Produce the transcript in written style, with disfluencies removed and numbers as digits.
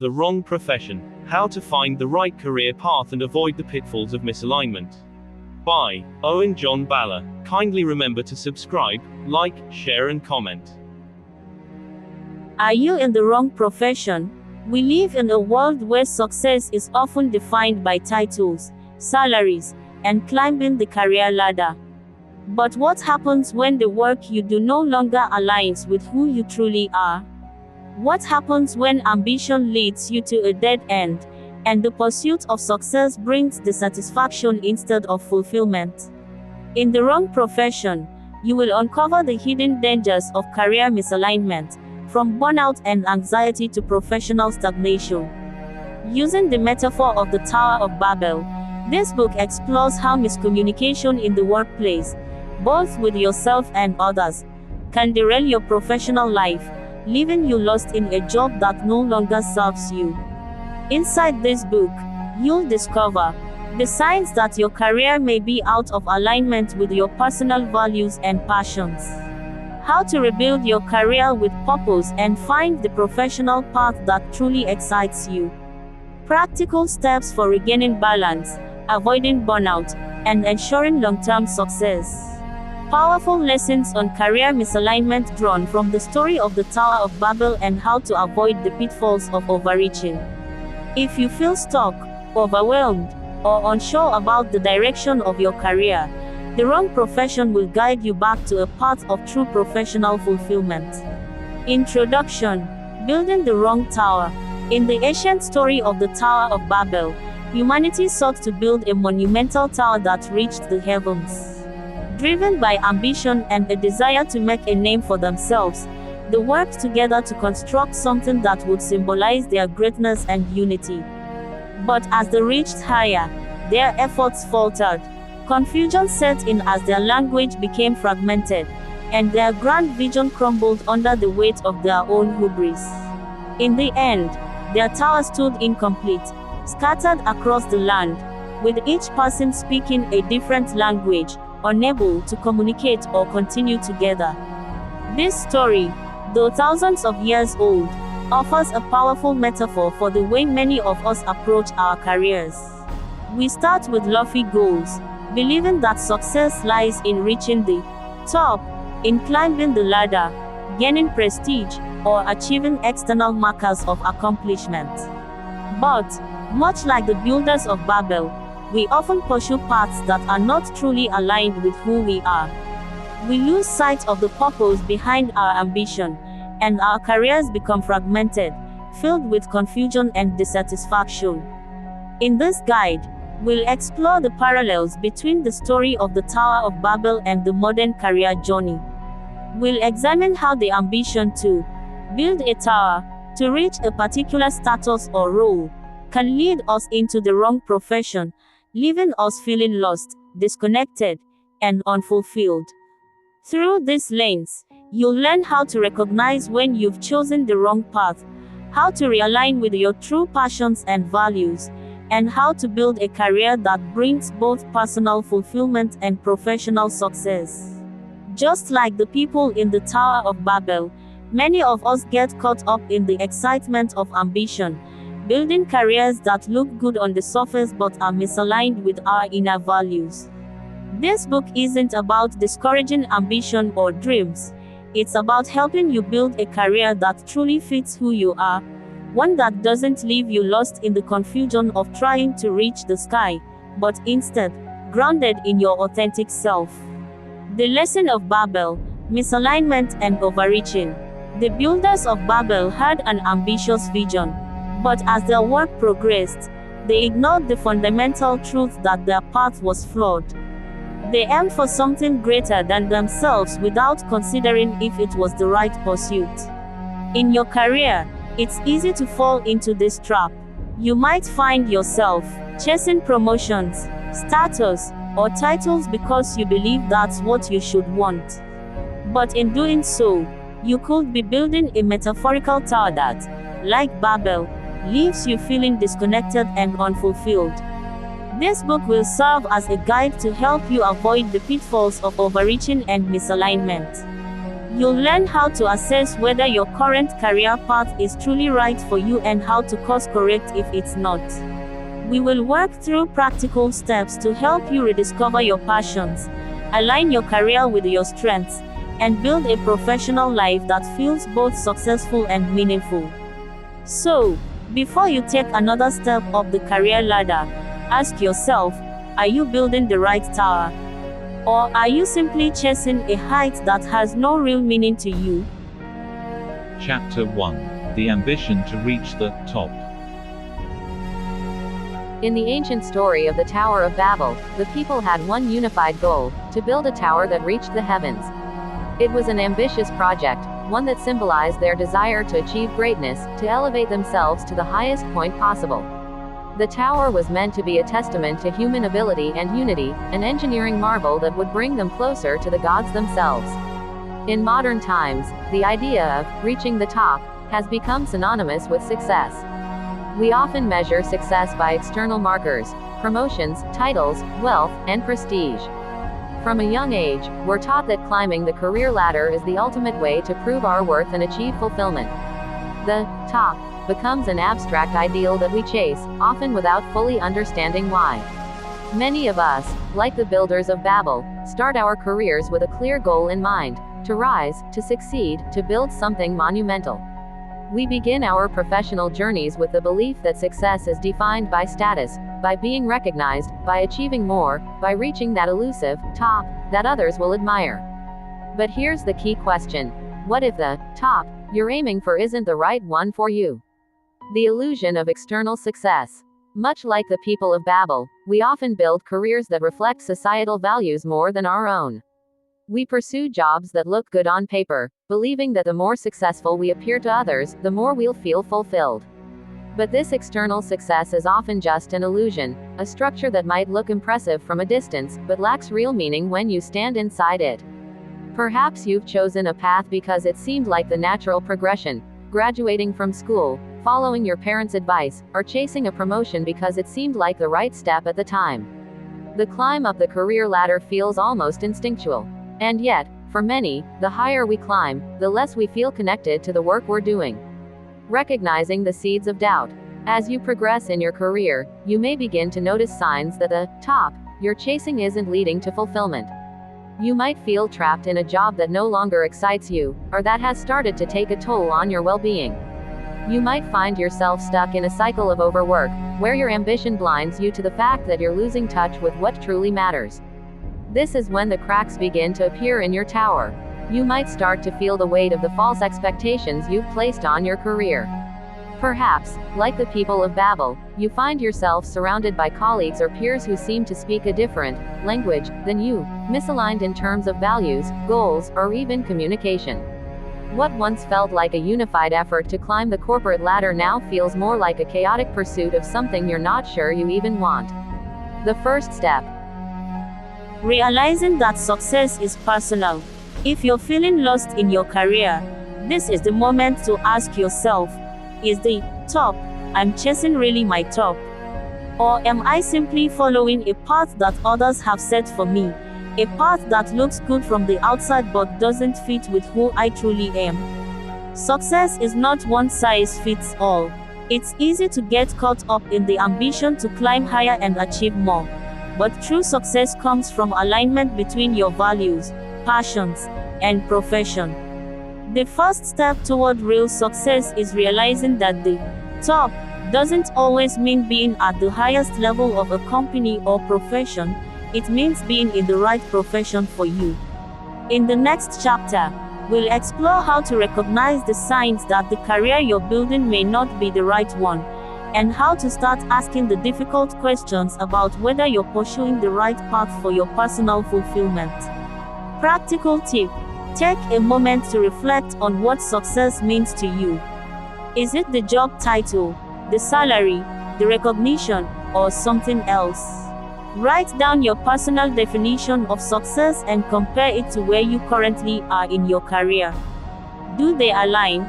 The wrong profession. How to find the right career path and avoid the pitfalls of misalignment. By Owen John Bala. Kindly remember to subscribe, like, share and comment. Are you in the wrong profession? We live in a world where success is often defined by titles, salaries, and climbing the career ladder. But what happens when the work you do no longer aligns with who you truly are? What happens when ambition leads you to a dead end, and the pursuit of success brings dissatisfaction instead of fulfillment? In the wrong profession, you will uncover the hidden dangers of career misalignment, from burnout and anxiety to professional stagnation. Using the metaphor of the Tower of Babel, this book explores how miscommunication in the workplace, both with yourself and others, can derail your professional life, leaving you lost in a job that no longer serves you. Inside this book, you'll discover the signs that your career may be out of alignment with your personal values and passions, how to rebuild your career with purpose and find the professional path that truly excites you, practical steps for regaining balance, avoiding burnout, and ensuring long-term success. Powerful lessons on career misalignment drawn from the story of the Tower of Babel and how to avoid the pitfalls of overreaching. If you feel stuck, overwhelmed, or unsure about the direction of your career, the wrong profession will guide you back to a path of true professional fulfillment. Introduction: Building the Wrong Tower. In the ancient story of the Tower of Babel, humanity sought to build a monumental tower that reached the heavens. Driven by ambition and a desire to make a name for themselves, they worked together to construct something that would symbolize their greatness and unity. But as they reached higher, their efforts faltered. Confusion set in as their language became fragmented, and their grand vision crumbled under the weight of their own hubris. In the end, their tower stood incomplete, scattered across the land, with each person speaking a different language, unable to communicate or continue together. This story, though thousands of years old, offers a powerful metaphor for the way many of us approach our careers. We start with lofty goals, believing that success lies in reaching the top, in climbing the ladder, gaining prestige, or achieving external markers of accomplishment. But, much like the builders of Babel, we often pursue paths that are not truly aligned with who we are. We lose sight of the purpose behind our ambition, and our careers become fragmented, filled with confusion and dissatisfaction. In this guide, we'll explore the parallels between the story of the Tower of Babel and the modern career journey. We'll examine how the ambition to build a tower, to reach a particular status or role, can lead us into the wrong profession, leaving us feeling lost, disconnected, and unfulfilled. Through this lens, you'll learn how to recognize when you've chosen the wrong path, how to realign with your true passions and values, and how to build a career that brings both personal fulfillment and professional success. Just like the people in the Tower of Babel, many of us get caught up in the excitement of ambition, building careers that look good on the surface but are misaligned with our inner values. This book isn't about discouraging ambition or dreams. It's about helping you build a career that truly fits who you are, one that doesn't leave you lost in the confusion of trying to reach the sky, but instead, grounded in your authentic self. The lesson of Babel: misalignment and overreaching. The builders of Babel had an ambitious vision, but as their work progressed, they ignored the fundamental truth that their path was flawed. They aimed for something greater than themselves without considering if it was the right pursuit. In your career, it's easy to fall into this trap. You might find yourself chasing promotions, status, or titles because you believe that's what you should want. But in doing so, you could be building a metaphorical tower that, like Babel, leaves you feeling disconnected and unfulfilled. This book will serve as a guide to help you avoid the pitfalls of overreaching and misalignment. You'll learn how to assess whether your current career path is truly right for you and how to course correct if it's not. We will work through practical steps to help you rediscover your passions, align your career with your strengths, and build a professional life that feels both successful and meaningful. So, before you take another step up the career ladder, ask yourself, are you building the right tower? Or are you simply chasing a height that has no real meaning to you? Chapter 1. The Ambition to Reach the Top. In the ancient story of the Tower of Babel, the people had one unified goal: to build a tower that reached the heavens. It was an ambitious project, one that symbolized their desire to achieve greatness, to elevate themselves to the highest point possible. The tower was meant to be a testament to human ability and unity, an engineering marvel that would bring them closer to the gods themselves. In modern times, the idea of reaching the top has become synonymous with success. We often measure success by external markers: promotions, titles, wealth, and prestige. From a young age, we're taught that climbing the career ladder is the ultimate way to prove our worth and achieve fulfillment. The top becomes an abstract ideal that we chase, often without fully understanding why. Many of us, like the builders of Babel, start our careers with a clear goal in mind: to rise, to succeed, to build something monumental. We begin our professional journeys with the belief that success is defined by status, by being recognized, by achieving more, by reaching that elusive top that others will admire. But here's the key question: what if the top you're aiming for isn't the right one for you? The illusion of external success. Much like the people of Babel, we often build careers that reflect societal values more than our own. We pursue jobs that look good on paper, believing that the more successful we appear to others, the more we'll feel fulfilled. But this external success is often just an illusion, a structure that might look impressive from a distance, but lacks real meaning when you stand inside it. Perhaps you've chosen a path because it seemed like the natural progression: graduating from school, following your parents' advice, or chasing a promotion because it seemed like the right step at the time. The climb up the career ladder feels almost instinctual. And yet, for many, the higher we climb, the less we feel connected to the work we're doing. Recognizing the seeds of doubt. As you progress in your career, you may begin to notice signs that the top you're chasing isn't leading to fulfillment. You might feel trapped in a job that no longer excites you, or that has started to take a toll on your well-being. You might find yourself stuck in a cycle of overwork, where your ambition blinds you to the fact that you're losing touch with what truly matters. This is when the cracks begin to appear in your tower. You might start to feel the weight of the false expectations you've placed on your career. Perhaps, like the people of Babel, you find yourself surrounded by colleagues or peers who seem to speak a different language than you, misaligned in terms of values, goals, or even communication. What once felt like a unified effort to climb the corporate ladder now feels more like a chaotic pursuit of something you're not sure you even want. The first step: realizing that success is personal. If you're feeling lost in your career, this is the moment to ask yourself, is the top I'm chasing really my top? Or am I simply following a path that others have set for me? A path that looks good from the outside but doesn't fit with who I truly am. Success is not one size fits all. It's easy to get caught up in the ambition to climb higher and achieve more. But true success comes from alignment between your values, passions, and profession. The first step toward real success is realizing that the top doesn't always mean being at the highest level of a company or profession. It means being in the right profession for you. In the next chapter, we'll explore how to recognize the signs that the career you're building may not be the right one, and how to start asking the difficult questions about whether you're pursuing the right path for your personal fulfillment. Practical tip: take a moment to reflect on what success means to you. Is it the job title, the salary, the recognition, or something else? Write down your personal definition of success and compare it to where you currently are in your career. Do they align?